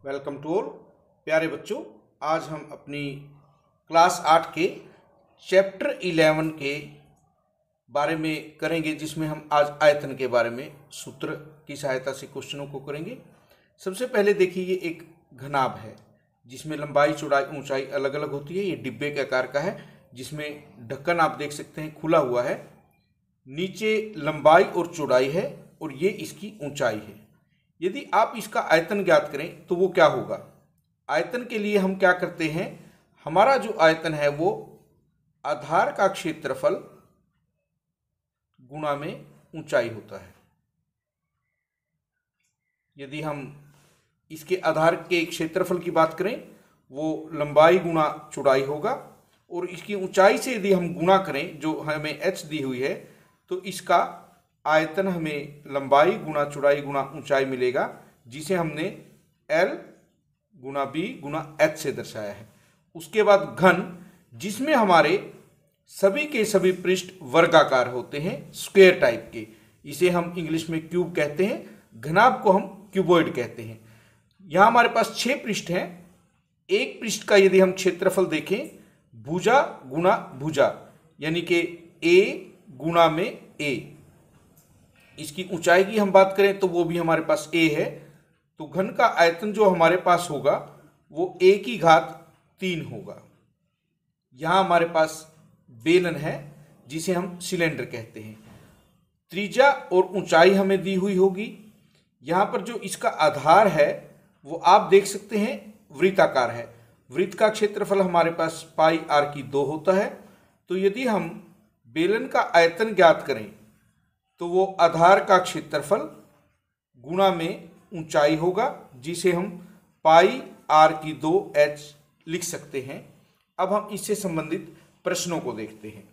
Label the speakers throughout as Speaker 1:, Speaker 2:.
Speaker 1: Welcome to all प्यारे बच्चों। आज हम अपनी क्लास 8 के चैप्टर 11 के बारे में करेंगे, जिसमें हम आज आयतन के बारे में सूत्र की सहायता से क्वेश्चनों को करेंगे। सबसे पहले देखिए, ये एक घनाभ है जिसमें लंबाई चौड़ाई ऊंचाई अलग अलग होती है। ये डिब्बे के आकार का है जिसमें ढक्कन आप देख सकते हैं खुला हुआ है। नीचे लंबाई और चौड़ाई है और ये इसकी ऊंचाई है। यदि आप इसका आयतन ज्ञात करें तो वो क्या होगा। आयतन के लिए हम क्या करते हैं, हमारा जो आयतन है वो आधार का क्षेत्रफल गुणा में ऊंचाई होता है। यदि हम इसके आधार के क्षेत्रफल की बात करें वो लंबाई गुणा चौड़ाई होगा, और इसकी ऊंचाई से यदि हम गुणा करें जो हमें h दी हुई है, तो इसका आयतन हमें लंबाई गुणा चौड़ाई गुणा ऊंचाई मिलेगा, जिसे हमने L गुणा B गुणा h से दर्शाया है। उसके बाद घन, जिसमें हमारे सभी के सभी पृष्ठ वर्गाकार होते हैं, स्क्वायर टाइप के। इसे हम इंग्लिश में क्यूब कहते हैं, घनाभ को हम क्यूबॉइड कहते हैं। यहाँ हमारे पास 6 पृष्ठ हैं। एक पृष्ठ का यदि हम क्षेत्रफल देखें, भुजा गुणा भुजा यानी कि A गुणा में A। इसकी ऊंचाई की हम बात करें तो वो भी हमारे पास A है। तो घन का आयतन जो हमारे पास होगा वो A की घात 3 होगा। यहाँ हमारे पास बेलन है जिसे हम सिलेंडर कहते हैं। त्रिज्या और ऊंचाई हमें दी हुई होगी। यहाँ पर जो इसका आधार है वो आप देख सकते हैं वृत्ताकार है। वृत्त का क्षेत्रफल हमारे पास पाई r की 2 होता है। तो यदि हम बेलन का आयतन ज्ञात करें तो वो आधार का क्षेत्रफल गुणा में ऊंचाई होगा, जिसे हम पाई r की 2h लिख सकते हैं। अब हम इससे संबंधित प्रश्नों को देखते हैं।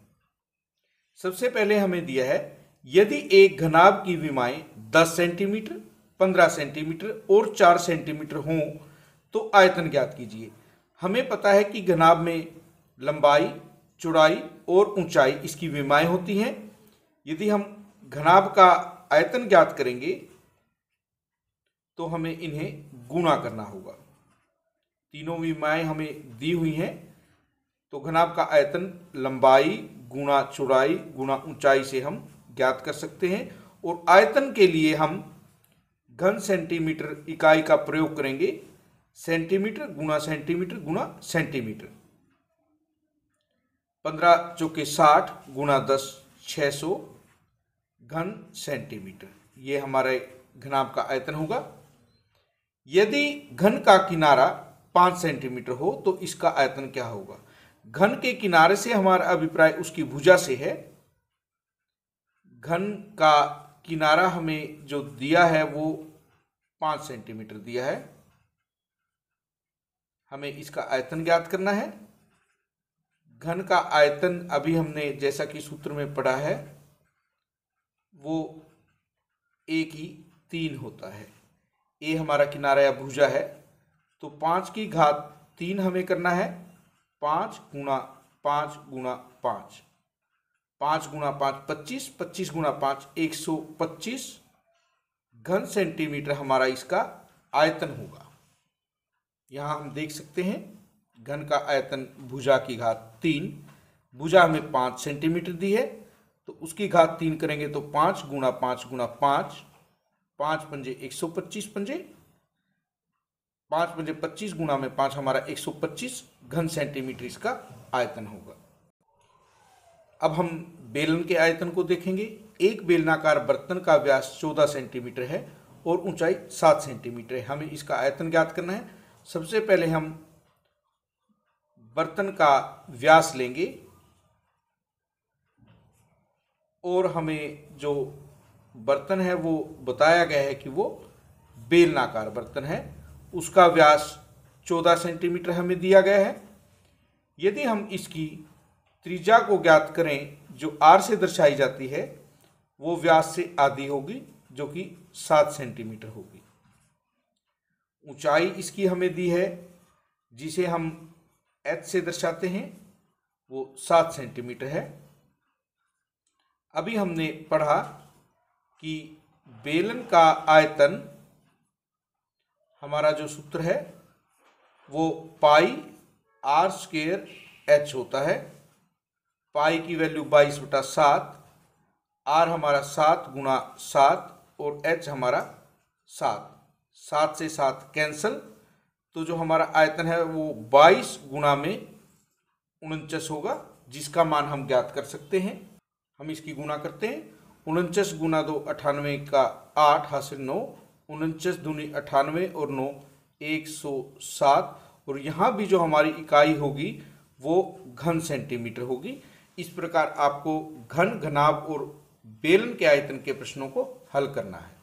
Speaker 1: सबसे पहले हमें दिया है, यदि एक घनाभ की विमाएं 10 सेंटीमीटर 15 सेंटीमीटर और 4 सेंटीमीटर हों तो आयतन ज्ञात कीजिए। हमें पता है कि घनाभ में लंबाई चौड़ाई और ऊंचाई इसकी विमाएं होती हैं। यदि हम घनाभ का आयतन ज्ञात करेंगे तो हमें इन्हें गुणा करना होगा। तीनों विमाएं हमें दी हुई हैं, तो घनाभ का आयतन लंबाई गुणा चौड़ाई गुणा ऊंचाई से हम ज्ञात कर सकते हैं। और आयतन के लिए हम घन सेंटीमीटर इकाई का प्रयोग करेंगे। सेंटीमीटर गुणा सेंटीमीटर। 15 चौके 60 गुणा 10 600 घन सेंटीमीटर, ये हमारे घनाभ का आयतन होगा। यदि घन का किनारा 5 सेंटीमीटर हो तो इसका आयतन क्या होगा। घन के किनारे से हमारा अभिप्राय उसकी भुजा से है। घन का किनारा हमें जो दिया है वो 5 सेंटीमीटर दिया है। हमें इसका आयतन ज्ञात करना है। घन का आयतन अभी हमने जैसा कि सूत्र में पढ़ा है वो A की 3 होता है। A हमारा किनारा या भुजा है, तो 5 की घात 3 हमें करना है। 5 गुणा 5 गुणा 5, 5 गुणा 5 25, 25 गुणा 5 125 घन सेंटीमीटर हमारा इसका आयतन होगा। यहाँ हम देख सकते हैं घन का आयतन भुजा की घात 3, भुजा हमें 5 सेंटीमीटर दी है, तो उसकी घात 3 करेंगे तो 5 गुणा 5 गुणा 5, 5 पंजे 125 पंजे, 5 पंजे 25 गुणा में 5 हमारा 125 घन सेंटीमीटर इसका आयतन होगा। अब हम बेलन के आयतन को देखेंगे। एक बेलनाकार बर्तन का व्यास 14 सेंटीमीटर है और ऊंचाई 7 सेंटीमीटर है। हमें इसका आयतन ज्ञात करना है। सबसे पहले हम बर्तन का व्यास लेंगे और हमें जो बर्तन है वो बताया गया है कि वो बेलनाकार बर्तन है। उसका व्यास 14 सेंटीमीटर हमें दिया गया है। यदि हम इसकी त्रिज्या को ज्ञात करें जो r से दर्शाई जाती है, वो व्यास से आधी होगी जो कि 7 सेंटीमीटर होगी। ऊंचाई इसकी हमें दी है जिसे हम h से दर्शाते हैं, वो 7 सेंटीमीटर है। अभी हमने पढ़ा कि बेलन का आयतन हमारा जो सूत्र है वो पाई आर स्क्वेयर एच होता है। पाई की वैल्यू 22/7, आर हमारा 7 गुणा 7 और एच हमारा 7, 7 से 7 कैंसल, तो जो हमारा आयतन है वो 22 गुणा में 49 होगा, जिसका मान हम ज्ञात कर सकते हैं। हम इसकी गुणा करते हैं। 49 गुना 2 98 का 8 हासिल 9, 49 दूनी 98 और 9 107। और यहाँ भी जो हमारी इकाई होगी वो घन सेंटीमीटर होगी। इस प्रकार आपको घन, घनाभ और बेलन के आयतन के प्रश्नों को हल करना है।